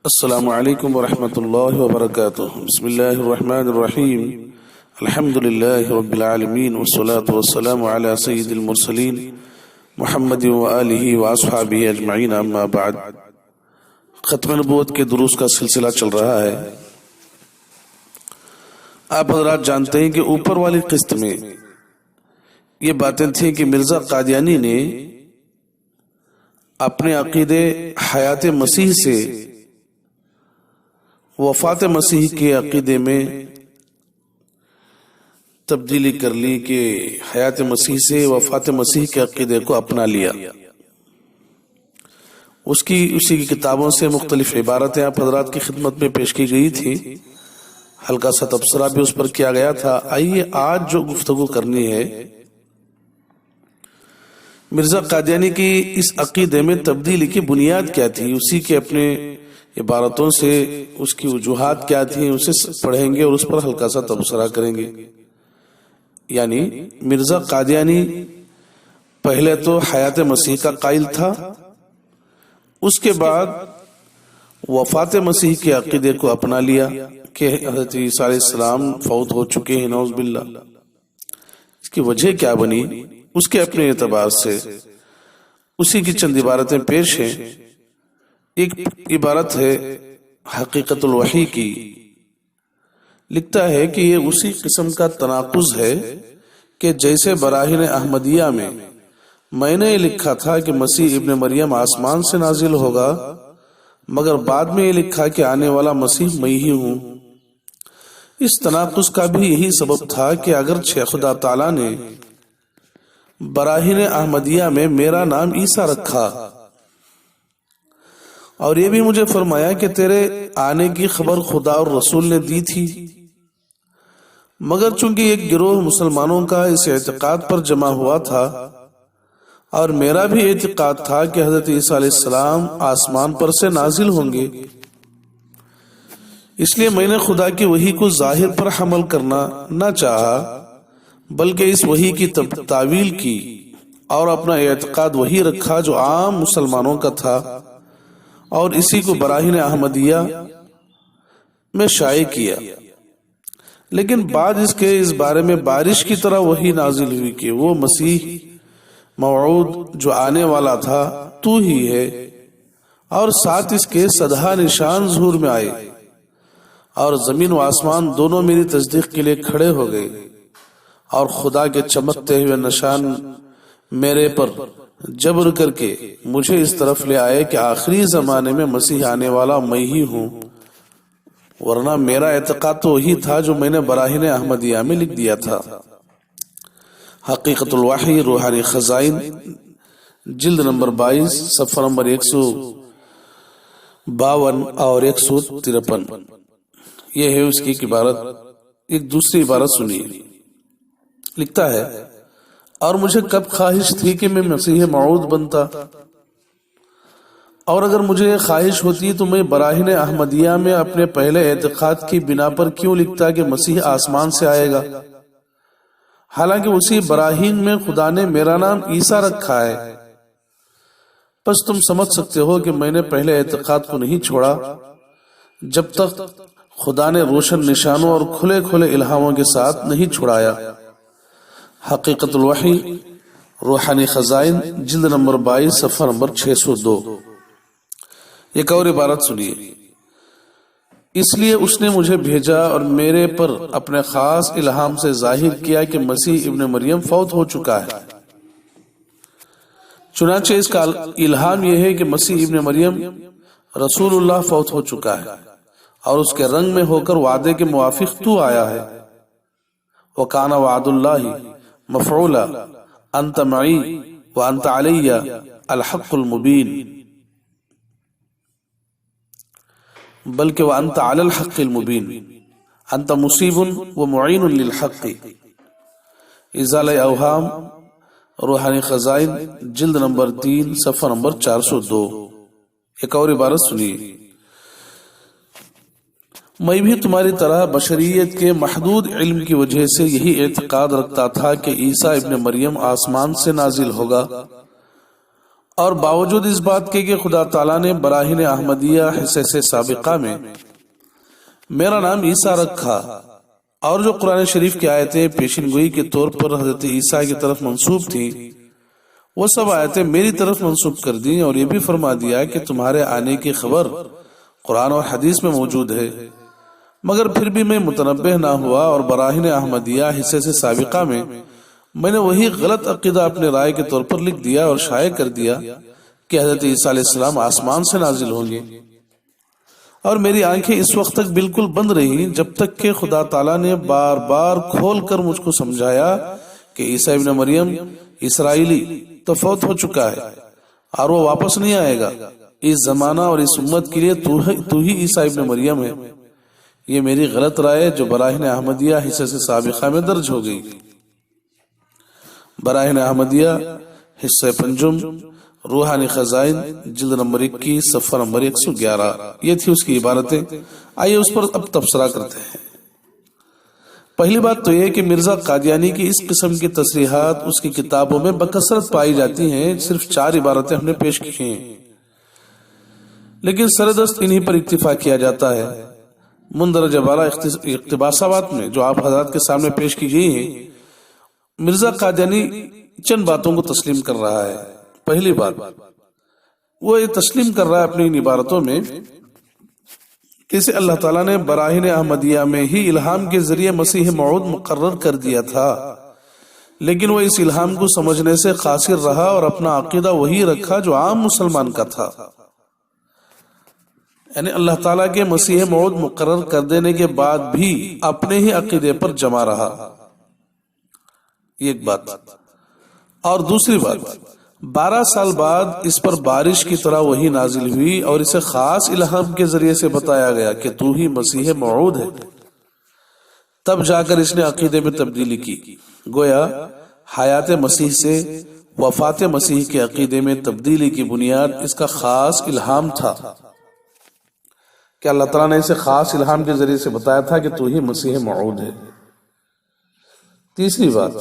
السلام علیکم ورحمۃ اللہ وبرکاتہ۔ بسم اللہ الرحمن الرحیم، الحمد للہ رب العالمین والصلاة والسلام علی سید المرسلین محمد وآلہ واصحابہ اجمعین، اما بعد۔ ختم نبوت کے دروس کا سلسلہ چل رہا ہے۔ آپ حضرات جانتے ہیں کہ اوپر والی قسط میں یہ باتیں تھیں کہ مرزا قادیانی نے اپنے عقیدے حیات مسیح سے وفات مسیح کے عقیدے میں تبدیلی کر لی کہ حیات مسیح سے وفات مسیح کے عقیدے کو اپنا لیا۔ اسی کی کتابوں سے مختلف عبارتیں آپ حضرات کی خدمت میں پیش کی گئی تھی، ہلکا سا تبصرہ بھی اس پر کیا گیا تھا۔ آئیے آج جو گفتگو کرنی ہے، مرزا قادیانی کی اس عقیدے میں تبدیلی کی بنیاد کیا تھی، اسی کے اپنے عبارتوں سے اس کی وجوہات کیا تھیں اسے پڑھیں گے اور اس پر ہلکا سا تبصرہ کریں گے۔ یعنی مرزا قادیانی پہلے تو حیات مسیح کا قائل تھا، اس کے بعد وفات مسیح کے عقیدے کو اپنا لیا کہ حضرت عیسیٰ علیہ السلام فوت ہو چکے ہیں، نعوذ باللہ۔ اس کی وجہ کیا بنی، اس کے اپنے اعتبار سے اسی کی چند عبارتیں پیش ہیں۔ ایک عبارت ہے حقیقت الوحی کی، لکھتا ہے کہ یہ اسی قسم کا تناقض ہے کہ جیسے براہین احمدیہ میں نے یہ لکھا تھا کہ مسیح ابن مریم آسمان سے نازل ہوگا، مگر بعد میں یہ لکھا کہ آنے والا مسیح میں ہی ہوں۔ اس تناقض کا بھی یہی سبب تھا کہ اگرچہ خدا تعالیٰ نے براہین احمدیہ میں میرا نام عیسیٰ رکھا اور یہ بھی مجھے فرمایا کہ تیرے آنے کی خبر خدا اور رسول نے دی تھی، مگر چونکہ ایک گروہ مسلمانوں کا اس اعتقاد پر جمع ہوا تھا اور میرا بھی اعتقاد تھا کہ حضرت عیسیٰ علیہ السلام آسمان پر سے نازل ہوں گے، اس لیے میں نے خدا کی وحی کو ظاہر پر حمل کرنا نہ چاہا، بلکہ اس وحی کی تعویل کی اور اپنا اعتقاد وہی رکھا جو عام مسلمانوں کا تھا، اور اسی کو براہین احمدیہ میں شائع کیا۔ لیکن بعد اس کے اس بارے میں بارش کی طرح وحی نازل ہوئی کہ وہ مسیح موعود جو آنے والا تھا تو ہی ہے، اور ساتھ اس کے سدھا نشان ظہور میں آئے اور زمین و آسمان دونوں میری تصدیق کے لیے کھڑے ہو گئے، اور خدا کے چمکتے ہوئے نشان میرے پر جبر کر کے مجھے اس طرف لے آئے کہ آخری زمانے میں مسیح آنے والا میں ہی ہوں، ورنہ میرا اعتقاد تو وہی تھا جو میں نے براہین احمدیہ میں لکھ دیا تھا۔ حقیقت الوحی روحانی خزائن، جلد نمبر 22، صفحہ نمبر 152 اور 153۔ یہ ہے اس کی عبارت۔ ایک دوسری عبارت سنیے، لکھتا ہے، اور مجھے کب خواہش تھی کہ میں مسیح موعود بنتا، اور اگر مجھے یہ خواہش ہوتی تو میں براہین احمدیہ میں اپنے پہلے اعتقاد کی بنا پر کیوں لکھتا کہ مسیح آسمان سے آئے گا، حالانکہ اسی براہین میں خدا نے میرا نام عیسیٰ رکھا ہے۔ بس تم سمجھ سکتے ہو کہ میں نے پہلے اعتقاد کو نہیں چھوڑا جب تک خدا نے روشن نشانوں اور کھلے کھلے الہاموں کے ساتھ نہیں چھڑایا۔ حقیقت الوحی روحانی خزائن، جلد نمبر 22، صفحہ نمبر 602۔ ایک اور عبارت سنیے، اس لیے اس نے مجھے بھیجا اور میرے پر اپنے خاص الہام سے ظاہر کیا کہ مسیح ابن مریم فوت ہو چکا ہے۔ چنانچہ اس کا الہام یہ ہے کہ مسیح ابن مریم رسول اللہ فوت ہو چکا ہے اور اس کے رنگ میں ہو کر وعدے کے موافق تو آیا ہے۔ وَكَانَ وَعْدُ اللَّهِ مفعولا انت معی وانت علی الحق المبین، بلکہ وانت علی الحق المبین، انت مصیب ومعین للحق۔ ازالہ اوہام روحانی خزائن، جلد نمبر 3، صفحہ نمبر 402۔ ایک اور عبارت سنیے، میں بھی تمہاری طرح بشریت کے محدود علم کی وجہ سے یہی اعتقاد رکھتا تھا کہ عیسیٰ ابن مریم آسمان سے نازل ہوگا، اور باوجود اس بات کے کہ خدا تعالیٰ نے براہین احمدیہ حصے سے سابقہ میں میرا نام عیسیٰ رکھا اور جو قرآن شریف کی آیتیں پیشن گوئی کے طور پر حضرت عیسیٰ کی طرف منسوب تھیں وہ سب آیتیں میری طرف منسوب کر دیں، اور یہ بھی فرما دیا کہ تمہارے آنے کی خبر قرآن اور حدیث میں موجود ہے، مگر پھر بھی میں متنبہ نہ ہوا اور براہین احمدیہ حصے سے سابقہ میں نے وہی غلط عقیدہ اپنے رائے کے طور پر لکھ دیا اور شائع کر دیا کہ حضرت عیسیٰ علیہ السلام آسمان سے نازل ہوں گے، اور میری آنکھیں اس وقت تک بالکل بند رہی جب تک کہ خدا تعالیٰ نے بار بار کھول کر مجھ کو سمجھایا کہ عیسیٰ ابن مریم اسرائیلی تو فوت ہو چکا ہے اور وہ واپس نہیں آئے گا، اس زمانہ اور اس امت کے لیے تو ہی عیسیٰ ابن مریم ہے۔ یہ میری غلط رائے جو براہین احمدیہ حصے سے سابقہ میں درج ہو گئی۔ براہین احمدیہ حصہ پنجم روحانی خزائن جلد نمبر 21 صفحہ نمبر 111، یہ تھی اس کی عبارتیں۔ آئیے اس پر اب تبصرہ کرتے ہیں۔ پہلی بات تو یہ کہ مرزا قادیانی کی اس قسم کی تصریحات اس کی کتابوں میں بکثرت پائی جاتی ہیں، صرف 4 عبارتیں ہم نے پیش کی ہیں، لیکن سردست انہی پر اکتفا کیا جاتا ہے۔ مندرجہ بالا اقتباسات میں جو آپ حضرات کے سامنے پیش کی گئی ہیں، مرزا قادیانی چند باتوں کو تسلیم کر رہا ہے۔ پہلی بات وہ یہ تسلیم کر رہا ہے اپنی ان عبارتوں میں کہ اسے اللہ تعالیٰ نے براہین احمدیہ میں ہی الہام کے ذریعے مسیح موعود مقرر کر دیا تھا، لیکن وہ اس الہام کو سمجھنے سے قاصر رہا اور اپنا عقیدہ وہی رکھا جو عام مسلمان کا تھا، یعنی اللہ تعالیٰ کے مسیح موعود مقرر کر دینے کے بعد بھی اپنے ہی عقیدے پر جمع رہا، یہ ایک بات۔ اور دوسری بات، 12 سال بعد اس پر بارش کی طرح وہی نازل ہوئی اور اسے خاص الہام کے ذریعے سے بتایا گیا کہ تو ہی مسیح موعود ہے، تب جا کر اس نے عقیدے میں تبدیلی کی۔ گویا حیات مسیح سے وفات مسیح کے عقیدے میں تبدیلی کی بنیاد اس کا خاص الہام تھا کہ اللہ تعالیٰ نے اسے خاص الہام کے ذریعے سے بتایا تھا کہ تو ہی مسیح موعود ہے۔ تیسری بات،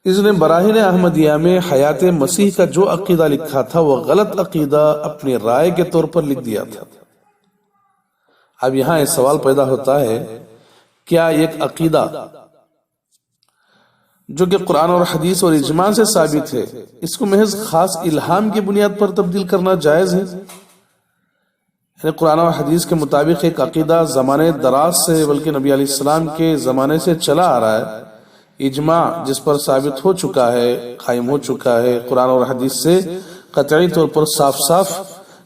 اس نے براہین احمدیہ میں حیات مسیح کا جو عقیدہ لکھا تھا وہ غلط عقیدہ اپنی رائے کے طور پر لکھ دیا تھا۔ اب یہاں ایک سوال پیدا ہوتا ہے، کیا ایک عقیدہ جو کہ قرآن اور حدیث اور اجماع سے ثابت ہے، اس کو محض خاص الہام کی بنیاد پر تبدیل کرنا جائز ہے؟ یعنی قرآن اور حدیث کے مطابق ایک عقیدہ زمانے دراز سے بلکہ نبی علیہ السلام کے زمانے سے چلا آ رہا ہے، اجماع جس پر ثابت ہو چکا ہے، قائم ہو چکا ہے، قرآن اور حدیث سے قطعی طور پر صاف صاف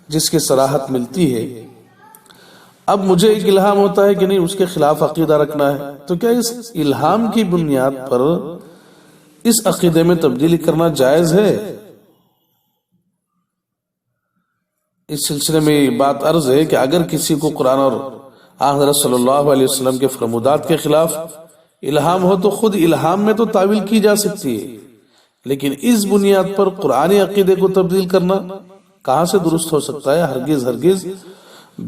جس کی صراحت ملتی ہے، اب مجھے ایک الہام ہوتا ہے کہ نہیں اس کے خلاف عقیدہ رکھنا ہے، تو کیا اس الہام کی بنیاد پر اس عقیدے میں تبدیلی کرنا جائز ہے؟ اس سلسلے میں یہ بات عرض ہے کہ اگر کسی کو قرآن اور حضرت صلی اللہ علیہ وسلم کے فرمودات کے خلاف الہام ہو تو خود الہام میں تو تعویل کی جا سکتی ہے، لیکن اس بنیاد پر قرآنی عقیدے کو تبدیل کرنا کہاں سے درست ہو سکتا ہے؟ ہرگز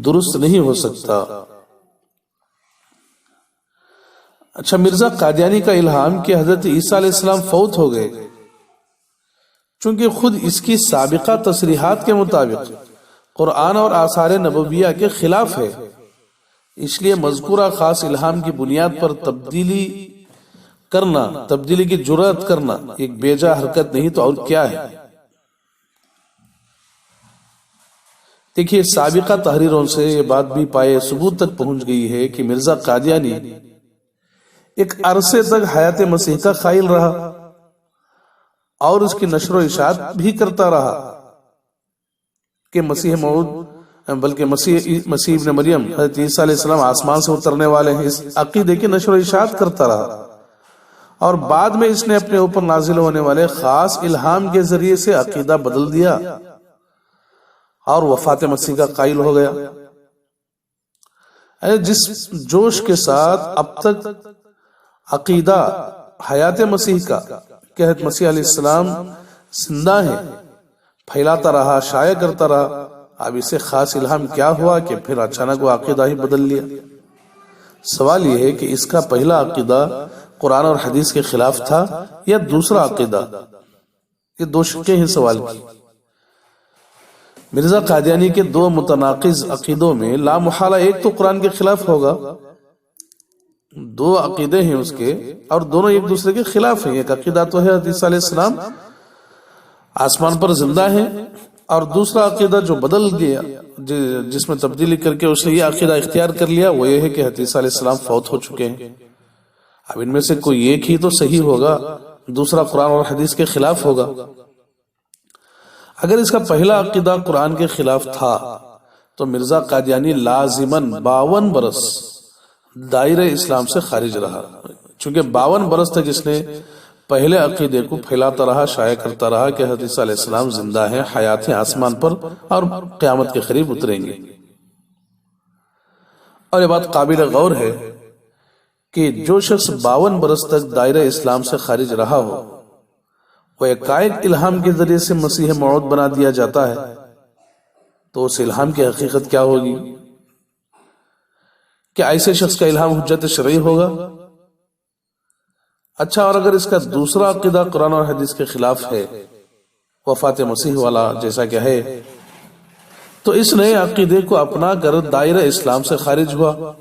درست نہیں ہو سکتا۔ اچھا، مرزا قادیانی کا الہام کہ حضرت عیسیٰ علیہ السلام فوت ہو گئے، چونکہ خود اس کی سابقہ تصریحات کے مطابق قرآن اور آثار نبویہ کے خلاف ہے، اس لیے مذکورہ خاص الہام کی بنیاد پر تبدیلی کی جرأت کرنا ایک بیجا حرکت نہیں تو اور کیا ہے؟ دیکھیے، سابقہ تحریروں سے یہ بات بھی پائے ثبوت تک پہنچ گئی ہے کہ مرزا قادیانی ایک عرصے تک حیات مسیح کا قائل رہا اور اس کی نشر و اشاعت بھی کرتا رہا کہ مسیح موعود بلکہ مسیح ابن مریم حضرت عیسیٰ علیہ السلام آسمان سے اترنے والے ہیں، اس عقیدے کی نشر و اشاعت کرتا رہا، اور بعد میں اس نے اپنے اوپر نازل ہونے والے خاص الہام کے ذریعے سے عقیدہ بدل دیا اور وفات مسیح کا قائل ہو گیا۔ جس جوش کے ساتھ اب تک عقیدہ حیات مسیح کا کہ حضرت مسیح علیہ السلام زندہ ہے پھیلاتا رہا، شائع کرتا رہا، اب اسے خاص الہام کیا ہوا کہ پھر اچانک وہ عقیدہ ہی بدل لیا؟ سوال یہ ہے کہ اس کا پہلا عقیدہ قرآن اور حدیث کے خلاف تھا یا دوسرا عقیدہ؟ یہ دو شقیں ہیں سوال کی۔ مرزا قادیانی کے دو متناقض عقیدوں میں لا محالہ ایک تو قرآن کے خلاف ہوگا، دو عقیدے ہیں اس کے اور دونوں ایک دوسرے کے خلاف ہیں. ایک عقیدہ تو ہے حضرت عیسیٰ علیہ السلام آسمان پر زندہ ہیں، اور دوسرا عقیدہ جو بدل گیا، جس میں تبدیلی کر کے اس نے یہ عقیدہ اختیار کر لیا، وہ یہ ہے کہ حضرت عیسیٰ علیہ السلام فوت ہو چکے ہیں. اب ان میں سے کوئی ایک ہی تو صحیح ہوگا، دوسرا قرآن اور حدیث کے خلاف ہوگا. اگر اس کا پہلا عقیدہ قرآن کے خلاف تھا تو مرزا قادیانی لازماً 52 برس دائرہ اسلام سے خارج رہا، چونکہ 52 برس تک اس نے پہلے عقیدے کو پھیلاتا رہا، شائع کرتا رہا کہ حضرت عیسیٰ علیہ السلام زندہ ہیں، حیات ہیں آسمان پر اور قیامت کے قریب اتریں گے. اور یہ بات قابل غور ہے کہ جو شخص 52 برس تک دائرہ اسلام سے خارج رہا ہو، وہ ایک الہام کے ذریعے سے مسیح موعود بنا دیا جاتا ہے، تو اس الہام کی حقیقت کیا ہوگی؟ کیا ایسے شخص کا الہام حجت شرعی ہوگا؟ اچھا، اور اگر اس کا دوسرا عقیدہ قرآن اور حدیث کے خلاف ہے، وفات مسیح والا جیسا کہ ہے، تو اس نئے عقیدے کو اپنا کر دائرہ اسلام سے خارج ہوا